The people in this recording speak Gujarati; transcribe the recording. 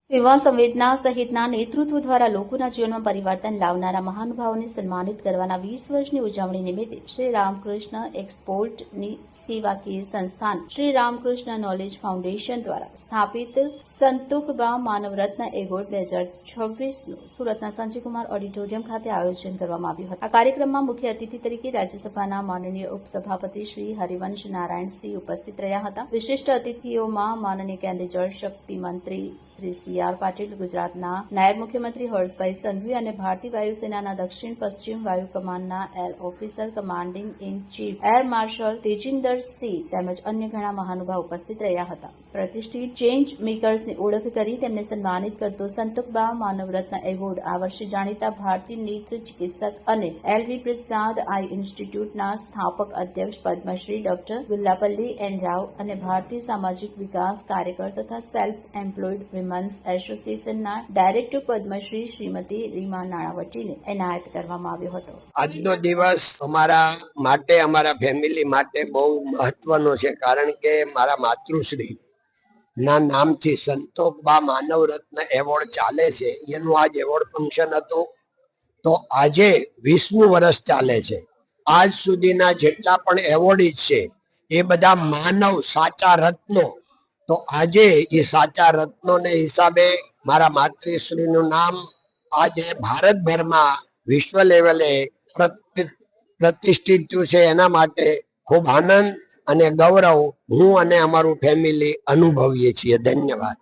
સેવા સંવેદના સહિતના નેતૃત્વ દ્વારા લોકોના જીવનમાં પરિવર્તન લાવનારા મહાનુભાવોને સન્માનિત કરવાના 20 વર્ષની ઉજવણી નિમિત્તે શ્રી રામકૃષ્ણ એક્સપોર્ટની સેવાકીય સંસ્થાન શ્રી રામકૃષ્ણ નોલેજ ફાઉન્ડેશન દ્વારા સ્થાપિત સંતોકબા માનવરત્ન એવોર્ડ 2026નું સુરતના સંજયકુમાર ઓડિટોરિયમ ખાતે આયોજન કરવામાં આવ્યું હતું। આ કાર્યક્રમમાં મુખ્ય અતિથિ તરીકે રાજ્યસભાના માનનીય ઉપસભાપતિ શ્રી હરિવંશ નારાયણસિંહ ઉપસ્થિત રહ્યા હતા। વિશિષ્ટ અતિથિઓમાં માનનીય કેન્દ્રીય જળશક્તિ મંત્રી શ્રી સી આર પાટીલ, ગુજરાતના નાયબ મુખ્યમંત્રી હર્ષભાઈ સંઘવી અને ભારતીય વાયુસેનાના દક્ષિણ પશ્ચિમ વાયુ કમાન્ડના air officer commanding in chief air marshal Tejinder Singh તેમજ અન્ય ઘણા મહાનુભાવ ઉપસ્થિત રહ્યા હતા। પ્રતિષ્ઠિત ચેન્જ મેકર્સની ઓળખ કરી તેમને સન્માનિત કરતો સંતોકબા માનવરત્ન એવોર્ડ આ વર્ષે જાણીતા ભારતીય નેત્ર ચિકિત્સક અને એલવી પ્રસાદ આઈ ઇન્સ્ટિટ્યૂટના સ્થાપક અધ્યક્ષ પદ્મશ્રી ડોક્ટર વિલ્લાપલ્લી એન રાવ અને ભારતીય સામાજિક વિકાસ કાર્યકર તથા સેલ્ફ એમ્પ્લોયડ વિમન્સ એસોસિએશનના ડાયરેક્ટર પદ્મશ્રી શ્રીમતી રીમા નાણાવટીને એનાયત કરવામાં આવ્યો હતો। આજનો દિવસ અમારા ફેમિલી માટે બહુ મહત્વનો છે, કારણ કે મારા માતૃશ્રી ના નામથી સંતોકબા માનવરત્ન એવોર્ડ ચાલે છે। એનું આજ એવોર્ડ ફંક્શન હતું, તો આજે 20મું વર્ષ ચાલે છે। આજ સુધીના જેટલા પણ એવોર્ડ છે એ બધા માનવ સાચા રત્નો, તો આજે એ સાચા રત્નોને હિસાબે મારા માતૃશ્રીનું નામ આજે ભારતભરમાં વિશ્વ લેવલે પ્રતિષ્ઠિત થયું છે। એના માટે ખૂબ આનંદ અને ગૌરવ હું અને અમારું ફેમિલી અનુભવીએ છીએ। ધન્યવાદ।